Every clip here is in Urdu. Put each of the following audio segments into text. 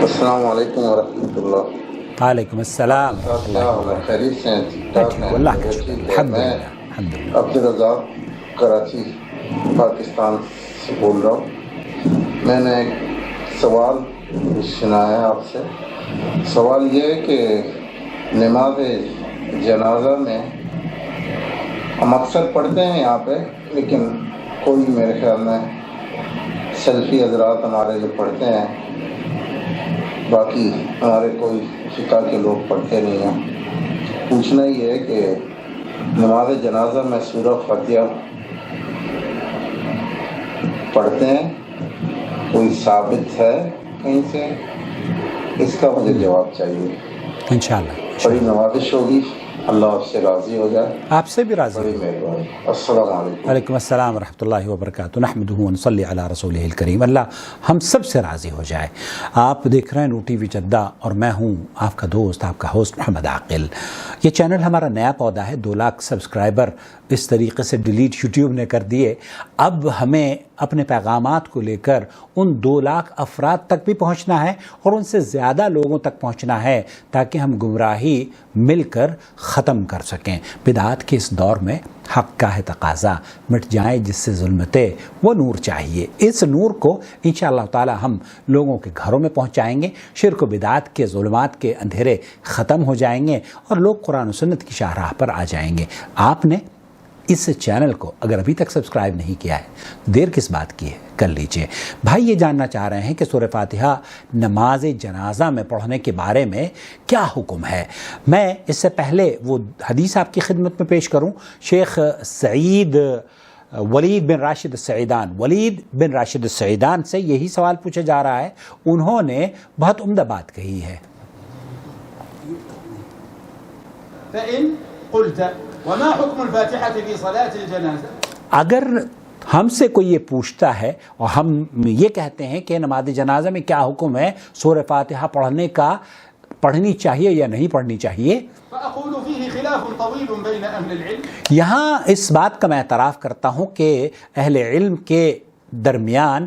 السلام علیکم ورحمۃ اللہ۔ وعلیکم السلام۔ خیریت سے ہیں؟ ٹھیک ٹھاک ہیں؟ اللہ کا شکر، الحمد میں للہ الحمد للہ۔ عبدالرزاق کراچی پاکستان سے بول رہا ہوں۔ میں نے ایک سوال سنا ہے آپ سے۔ سوال یہ ہے کہ نماز جنازہ میں ہم اکثر پڑھتے ہیں یہاں پہ، لیکن کوئی میرے خیال میں سلفی حضرات ہمارے جو پڑھتے ہیں، باقی ہمارے کوئی فقہ کے لوگ پڑھتے نہیں ہیں۔ پوچھنا یہ ہے کہ نماز جنازہ میں سورہ فاتحہ پڑھتے ہیں، کوئی ثابت ہے کہیں سے؟ اس کا مجھے جواب چاہیے۔ انشاءاللہ بڑی نوازش ہوگی، اللہ آپ سے راضی ہو جائے، آپ سے بھی راضی بڑی مہربانی۔ السلام علیکم۔ وعلیکم السلام ورحمۃ اللہ وبرکاتہ۔ نحمدہ ونصلی علی رسولہ الکریم۔ اللہ ہم سب سے راضی ہو جائے۔ آپ دیکھ رہے ہیں نو ٹی وی جدہ اور میں ہوں آپ کا دوست، آپ کا ہوسٹ محمد عاقل۔ یہ چینل ہمارا نیا پودا ہے، 2 لاکھ سبسکرائبر اس طریقے سے ڈیلیٹ یوٹیوب نے کر دیے۔ اب ہمیں اپنے پیغامات کو لے کر ان 2 لاکھ افراد تک بھی پہنچنا ہے اور ان سے زیادہ لوگوں تک پہنچنا ہے تاکہ ہم گمراہی مل کر ختم کر سکیں۔ بدعات کے اس دور میں حق کا ہے تقاضا، مٹ جائے جس سے ظلمتیں وہ نور چاہیے۔ اس نور کو انشاءاللہ تعالی ہم لوگوں کے گھروں میں پہنچائیں گے، شرک و بدعات کے ظلمات کے اندھیرے ختم ہو جائیں گے اور لوگ قرآن و سنت کی شاہراہ پر آ جائیں گے۔ آپ نے اس چینل کو اگر ابھی تک سبسکرائب نہیں کیا ہے، دیر کس بات کی ہے، کر لیجئے۔ بھائی یہ جاننا چاہ رہے ہیں کہ سورہ فاتحہ نماز جنازہ میں پڑھنے کے بارے میں کیا حکم ہے۔ میں اس سے پہلے وہ حدیث آپ کی خدمت میں پیش کروں۔ شیخ ولید بن راشد السعیدان سے یہی سوال پوچھا جا رہا ہے۔ انہوں نے بہت عمدہ بات کہی ہے۔ فإن قلت وما حكم الفاتحة في صلاة الجنازة؟ اگر ہم سے کوئی یہ پوچھتا ہے اور ہم یہ کہتے ہیں کہ نماز جنازہ میں کیا حکم ہے، سورہ فاتحہ پڑھنی چاہیے یا نہیں پڑھنی چاہیے، فأقول فيه خلاف طويل بين أهل العلم۔ یہاں اس بات کا میں اعتراف کرتا ہوں کہ اہل علم کے درمیان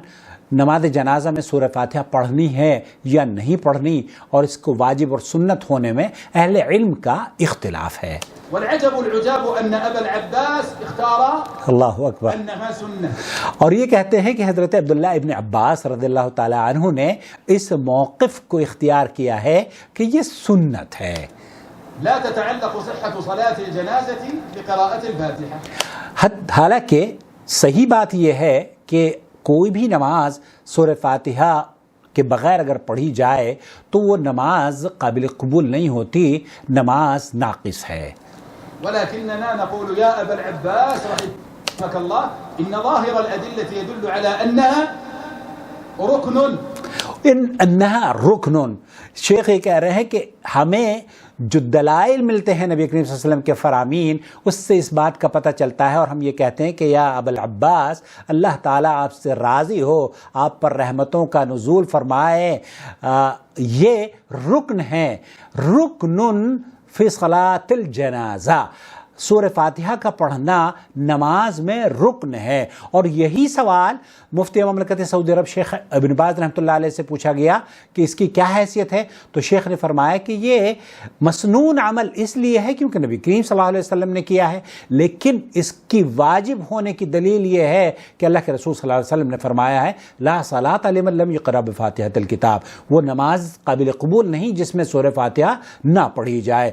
نماز جنازہ میں سورہ فاتحہ پڑھنی ہے یا نہیں پڑھنی اور اس کو واجب اور سنت ہونے میں اہل علم کا اختلاف ہے۔ والعجب العجاب أن أبا العباس اختار اللہ اکبر۔ أنها سنة۔ اور یہ کہتے ہیں کہ حضرت عبداللہ ابن عباس رضی اللہ تعالی عنہ نے اس موقف کو اختیار کیا ہے کہ یہ سنت ہے۔ لا تتعلق صحة صلاة الجنازة بقراءة الفاتحة۔ حالانکہ صحیح بات یہ ہے کہ کوئی بھی نماز سورہ فاتحہ کے بغیر اگر پڑھی جائے تو وہ نماز قابل قبول نہیں ہوتی، نماز ناقص ہے۔ ولكننا نقول يا أبا العباس رحمك الله إن ظاهر الأدلة يدل على أنها ركن۔ انہا رکن، شیخ یہ کہہ رہے ہیں کہ ہمیں جو دلائل ملتے ہیں نبی کریم صلی اللہ علیہ وسلم کے فرامین، اس سے اس بات کا پتہ چلتا ہے، اور ہم یہ کہتے ہیں کہ یا ابا العباس، اللہ تعالیٰ آپ سے راضی ہو، آپ پر رحمتوں کا نزول فرمائے، یہ رکن ہے، رکن فی صلاۃ الجنازہ۔ سورہ فاتحہ کا پڑھنا نماز میں رکن ہے۔ اور یہی سوال مفتی مملکت سعودی عرب شیخ ابن باز رحمۃ اللہ علیہ سے پوچھا گیا کہ اس کی کیا حیثیت ہے، تو شیخ نے فرمایا کہ یہ مسنون عمل اس لیے ہے کیونکہ نبی کریم صلی اللہ علیہ وسلم نے کیا ہے، لیکن اس کی واجب ہونے کی دلیل یہ ہے کہ اللہ کے رسول صلی اللہ علیہ وسلم نے فرمایا ہے لا صلاۃ لمن لم یقرأ بفاتحۃ الکتاب، وہ نماز قابل قبول نہیں جس میں سورہ فاتحہ نہ پڑھی جائے۔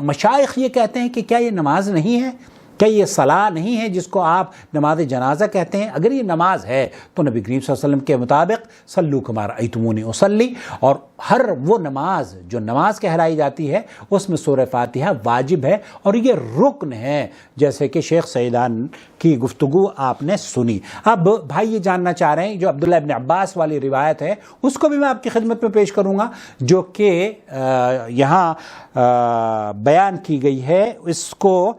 مشائخ یہ کہتے ہیں کہ کیا یہ نماز نہیں ہے، کیا یہ صلاح نہیں ہے جس کو آپ نماز جنازہ کہتے ہیں؟ اگر یہ نماز ہے تو نبی کریم صلی اللہ علیہ وسلم کے مطابق صلو کما رأیتمونی اصلی، اور ہر وہ نماز جو نماز کہلائی جاتی ہے اس میں سورہ فاتحہ واجب ہے اور یہ رکن ہے، جیسے کہ شیخ سعیدان کی گفتگو آپ نے سنی۔ اب بھائی یہ جاننا چاہ رہے ہیں جو عبداللہ ابن عباس والی روایت ہے اس کو بھی میں آپ کی خدمت میں پیش کروں گا، جو کہ یہاں بیان کی گئی ہے۔ اس کو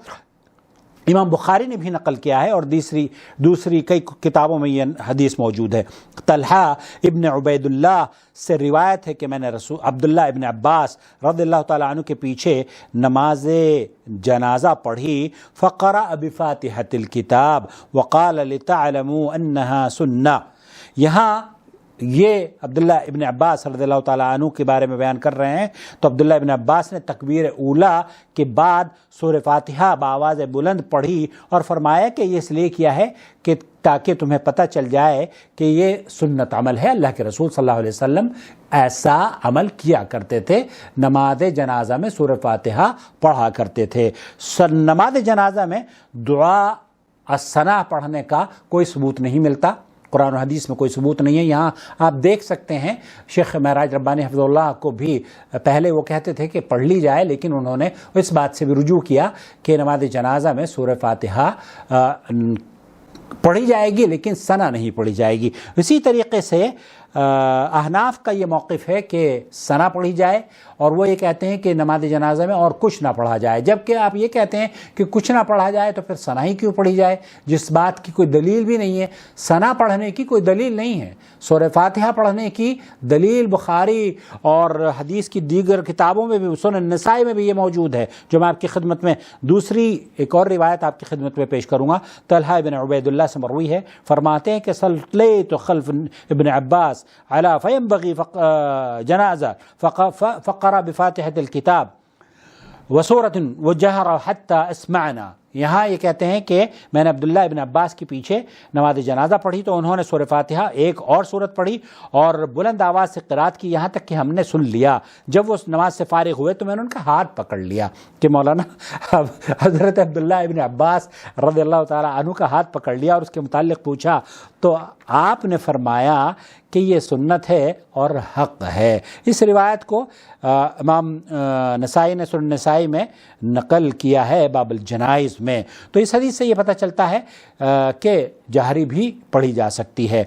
امام بخاری نے بھی نقل کیا ہے اور دوسری کئی کتابوں میں یہ حدیث موجود ہے۔ طلحہ ابن عبید اللہ سے روایت ہے کہ میں نے عبداللہ ابن عباس رضی اللہ تعالیٰ عنہ کے پیچھے نماز جنازہ پڑھی، فقرأ بفاتحۃ الکتاب وقال لتعلموا انها سنہ۔ یہاں یہ عبداللہ ابن عباس رضی اللہ تعالیٰ عنہ کے بارے میں بیان کر رہے ہیں، تو عبداللہ ابن عباس نے تکبیر اولا کے بعد سورہ فاتحہ بآواز بلند پڑھی اور فرمایا کہ یہ اس لیے کیا ہے کہ تاکہ تمہیں پتہ چل جائے کہ یہ سنت عمل ہے، اللہ کے رسول صلی اللہ علیہ وسلم ایسا عمل کیا کرتے تھے، نماز جنازہ میں سورہ فاتحہ پڑھا کرتے تھے۔ نماز جنازہ میں دعا الثنا پڑھنے کا کوئی ثبوت نہیں ملتا، قرآن و حدیث میں کوئی ثبوت نہیں ہے۔ یہاں آپ دیکھ سکتے ہیں شیخ معراج ربانی حفظ اللہ کو بھی پہلے وہ کہتے تھے کہ پڑھ لی جائے، لیکن انہوں نے اس بات سے بھی رجوع کیا کہ نماز جنازہ میں سورہ فاتحہ پڑھی جائے گی لیکن ثنا نہیں پڑھی جائے گی۔ اسی طریقے سے احناف کا یہ موقف ہے کہ ثنا پڑھی جائے، اور وہ یہ کہتے ہیں کہ نماز جنازہ میں اور کچھ نہ پڑھا جائے، جبکہ آپ یہ کہتے ہیں کہ کچھ نہ پڑھا جائے تو پھر ثنا ہی کیوں پڑھی جائے، جس بات کی کوئی دلیل بھی نہیں ہے۔ ثنا پڑھنے کی کوئی دلیل نہیں ہے، سورہ فاتحہ پڑھنے کی دلیل بخاری اور حدیث کی دیگر کتابوں میں بھی، سنن نسائی میں بھی یہ موجود ہے، جو میں آپ کی خدمت میں دوسری ایک اور روایت آپ کی خدمت میں پیش کروں گا۔ طلحہ بن عبید اللہ سے مروی ہے، فرماتے ہیں کہ صلیت خلف ابن عباس علی فینبغی جنازہ فقرأ بفاتحة الكتاب وسورة وجهر حتى اسمعنا۔ یہاں یہ کہتے ہیں کہ میں نے عبداللہ ابن عباس کے پیچھے نماز جنازہ پڑھی تو انہوں نے سورہ فاتحہ ایک اور سورت پڑھی اور بلند آواز سے قرات کی، یہاں تک کہ ہم نے سن لیا۔ جب وہ نماز سے فارغ ہوئے تو میں نے ان کا ہاتھ پکڑ لیا کہ مولانا حضرت عبداللہ ابن عباس رضی اللہ تعالیٰ عنہ کا ہاتھ پکڑ لیا اور اس کے متعلق پوچھا تو آپ نے فرمایا کہ یہ سنت ہے اور حق ہے۔ اس روایت کو امام نسائی نے سنن نسائی میں نقل کیا ہے باب الجنائز میں۔ تو اس حدیث سے یہ پتہ چلتا ہے کہ جہری بھی پڑھی جا سکتی ہے۔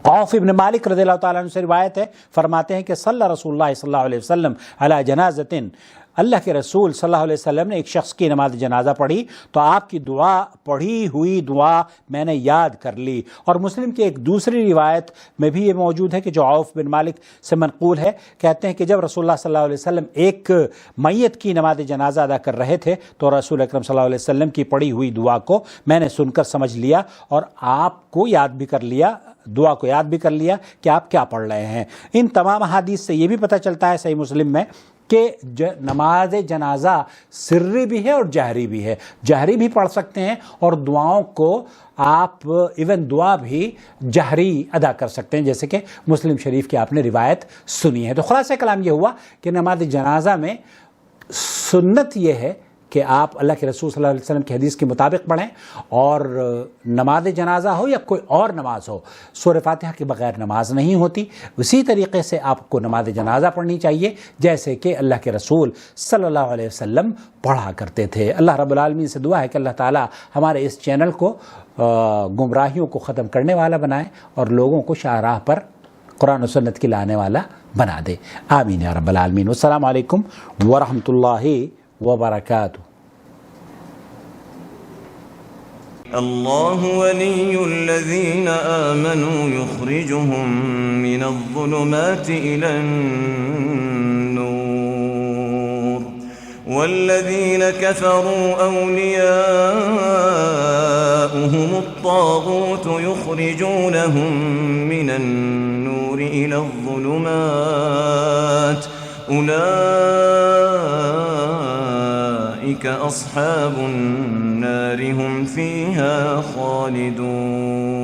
عوف ابن مالک رضی اللہ تعالیٰ عنہ سے روایت ہے، فرماتے ہیں کہ صلی رسول اللہ صلی اللہ علیہ وسلم علی جنازۃ، اللہ کے رسول صلی اللہ علیہ وسلم نے ایک شخص کی نماز جنازہ پڑھی تو آپ کی دعا، پڑھی ہوئی دعا میں نے یاد کر لی۔ اور مسلم کی ایک دوسری روایت میں بھی یہ موجود ہے کہ جو عوف بن مالک سے منقول ہے، کہتے ہیں کہ جب رسول اللہ صلی اللہ علیہ وسلم ایک میت کی نماز جنازہ ادا کر رہے تھے تو رسول اکرم صلی اللہ علیہ وسلم کی پڑھی ہوئی دعا کو میں نے سن کر سمجھ لیا اور آپ کو یاد بھی کر لیا، دعا کو یاد بھی کر لیا کہ آپ کیا پڑھ رہے ہیں۔ ان تمام احادیث سے یہ بھی پتہ چلتا ہے صحیح مسلم میں کہ نماز جنازہ سری بھی ہے اور جہری بھی ہے، جہری بھی پڑھ سکتے ہیں اور دعاؤں کو آپ ایون دعا بھی جہری ادا کر سکتے ہیں، جیسے کہ مسلم شریف کی آپ نے روایت سنی ہے۔ تو خلاصہ کلام یہ ہوا کہ نماز جنازہ میں سنت یہ ہے کہ آپ اللہ کے رسول صلی اللہ علیہ وسلم کی حدیث کے مطابق پڑھیں، اور نماز جنازہ ہو یا کوئی اور نماز ہو، سورہ فاتحہ کے بغیر نماز نہیں ہوتی۔ اسی طریقے سے آپ کو نماز جنازہ پڑھنی چاہیے جیسے کہ اللہ کے رسول صلی اللہ علیہ وسلم پڑھا کرتے تھے۔ اللہ رب العالمین سے دعا ہے کہ اللہ تعالی ہمارے اس چینل کو گمراہیوں کو ختم کرنے والا بنائے اور لوگوں کو شاہراہ پر قرآن و سنت کی لانے والا بنا دے، آمین یا رب العالمین۔ والسلام علیکم ورحمۃ اللہ وبرکاتہ۔ الله ولي الذين آمنوا يخرجهم من الظلمات إلى النور والذين كفروا أولياؤهم الطاغوت يخرجونهم من النور إلى الظلمات أولئك أصحاب النار هم فيها خالدون